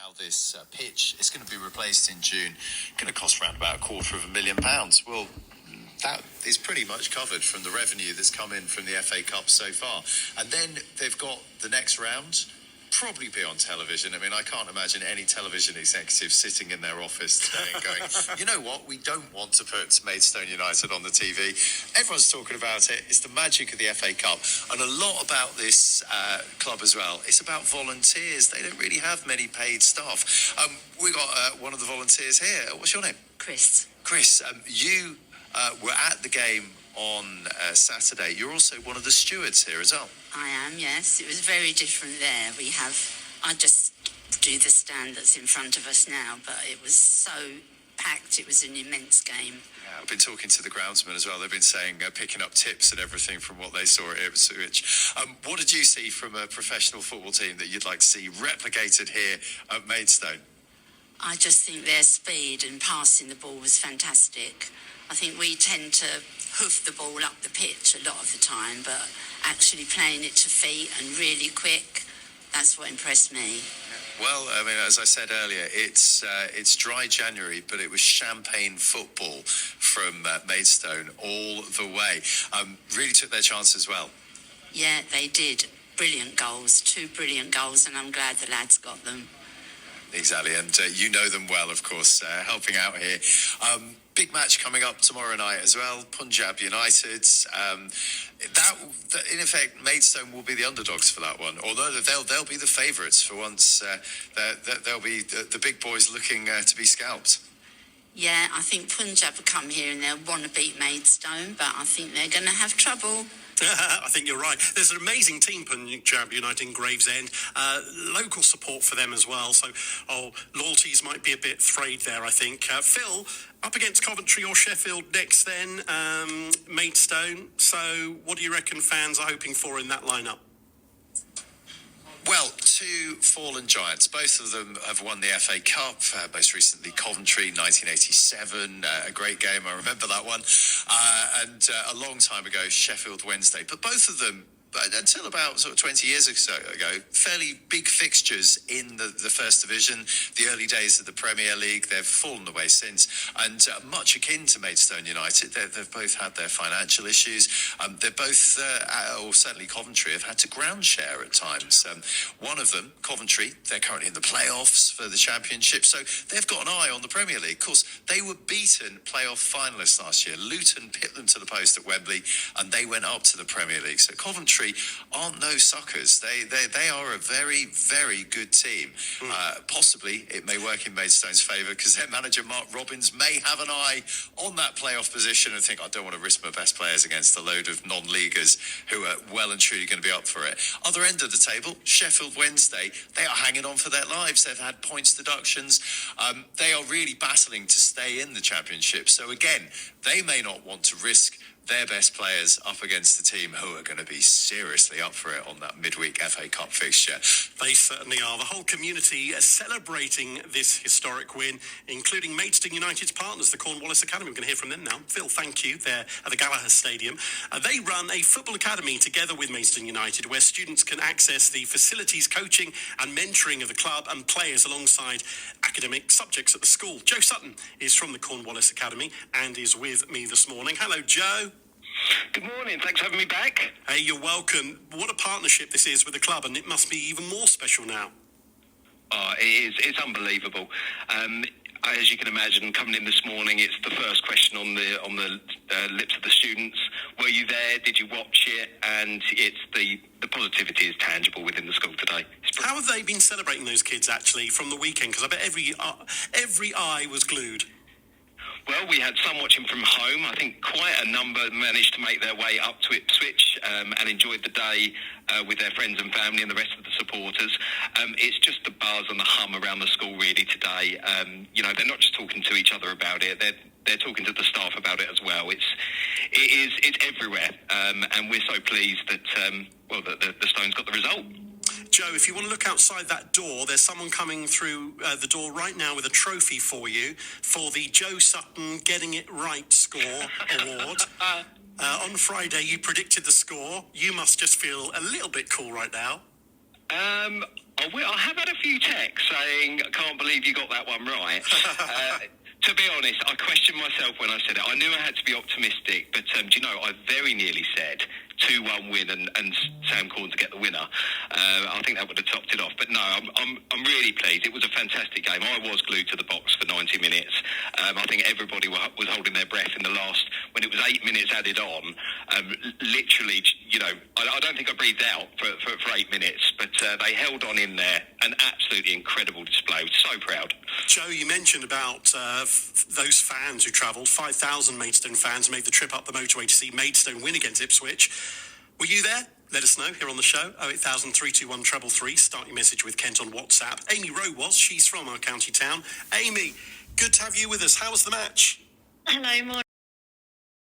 how this pitch is going to be replaced in June. Going to cost around about £250,000. Well, that is pretty much covered from the revenue that's come in from the FA Cup so far. And then they've got the next round, probably be on television. I mean, I can't imagine any television executive sitting in their office today and going, you know what, we don't want to put Maidstone United on the TV. Everyone's talking about it. It's the magic of the FA Cup. And a lot about this club as well. It's about volunteers. They don't really have many paid staff. We got one of the volunteers here. What's your name? Chris. Chris, you were at the game on Saturday. You're also one of the stewards here as well. I am, yes. It was very different there. I just do the stand that's in front of us now, but it was so packed. It was an immense game. Yeah, I've been talking to the groundsmen as well. They've been saying, picking up tips and everything from what they saw at Ipswich. What did you see from a professional football team that you'd like to see replicated here at Maidstone? I just think their speed and passing the ball was fantastic. I think we tend to hoof the ball up the pitch a lot of the time, but actually playing it to feet and really quick, that's what impressed me. Well, I mean, as I said earlier, it's dry January, but it was champagne football from Maidstone all the way. Really took their chance as well. Yeah, they did. Brilliant goals, 2 brilliant goals, and I'm glad the lads got them. Exactly, and you know them well, of course, helping out here. Big match coming up tomorrow night as well, Punjab United. That in effect, Maidstone will be the underdogs for that one, although they'll be the favourites for once. They'll be the big boys looking to be scalped. Yeah, I think Punjab will come here and they'll want to beat Maidstone, but I think they're going to have trouble. I think you're right. There's an amazing team, Punjab United in Gravesend. Local support for them as well. So, loyalties might be a bit frayed there, I think. Phil, up against Coventry or Sheffield next then, Maidstone. So, what do you reckon fans are hoping for in that lineup? Well, 2 fallen giants. Both of them have won the FA Cup. Most recently, Coventry, 1987. A great game. I remember that one. And a long time ago, Sheffield Wednesday. But both of them, until about sort of 20 years ago, fairly big fixtures in the First Division, the early days of the Premier League. They've fallen away since, and much akin to Maidstone United. They've both had their financial issues. They're both, or certainly Coventry, have had to ground share at times. One of them, Coventry, they're currently in the playoffs for the Championship, so they've got an eye on the Premier League. Of course, they were beaten playoff finalists last year. Luton pit them to the post at Wembley, and they went up to the Premier League. So Coventry aren't no suckers. They are a very, very good team. Possibly it may work in Maidstone's favour because their manager Mark Robbins may have an eye on that playoff position and think, I don't want to risk my best players against a load of non-leaguers who are well and truly going to be up for it. Other end of the table, Sheffield Wednesday, they are hanging on for their lives. They've had points deductions. They are really battling to stay in the Championship. So again, they may not want to risk their best players up against the team who are going to be seriously up for it on that midweek FA Cup fixture. They certainly are. The whole community celebrating this historic win, including Maidstone United's partners, the Cornwallis Academy. We're going to hear from them now. Phil, thank you. They're at the Gallagher Stadium. They run a football academy together with Maidstone United where students can access the facilities, coaching and mentoring of the club and players alongside academic subjects at the school. Joe Sutton is from the Cornwallis Academy and is with me this morning. Hello, Joe. Good morning. Thanks for having me back. Hey, you're welcome. What a partnership this is with the club, and it must be even more special now. Oh, it is. It's unbelievable. As you can imagine, coming in this morning, it's the first question on the lips of the students. Were you there? Did you watch it? And it's the positivity is tangible within the school today. How have they been celebrating those kids actually from the weekend? Because I bet every eye was glued. Well, we had some watching from home. I think quite a number managed to make their way up to Ipswich and enjoyed the day with their friends and family and the rest of the supporters. It's just the buzz and the hum around the school really today. They're not just talking to each other about it. They're talking to the staff about it as well. It's everywhere, and we're so pleased that the Stones got the result. Joe, if you want to look outside that door, there's someone coming through the door right now with a trophy for you for the Joe Sutton Getting It Right Score Award. On Friday, you predicted the score. You must just feel a little bit cool right now. I have had a few texts saying, I can't believe you got that one right. To be honest, I questioned myself when I said it. I knew I had to be optimistic, but do you know, I very nearly said 2-1 win and Sam Corn to get the winner. I think that would have topped it off. But no, I'm really pleased. It was a fantastic game. I was glued to the box for 90 minutes. I think everybody was holding their breath in the last, when it was 8 minutes added on. Literally, you know, I don't think I breathed out for 8 minutes, but they held on in there. An absolutely incredible display. So proud. Joe, you mentioned about those fans who travelled. 5,000 Maidstone fans made the trip up the motorway to see Maidstone win against Ipswich. Were you there? Let us know here on the show. 08000 321 333. Start your message with Kent on WhatsApp. Amy Rowe was. She's from our county town. Amy, good to have you with us. How was the match? Hello, morning.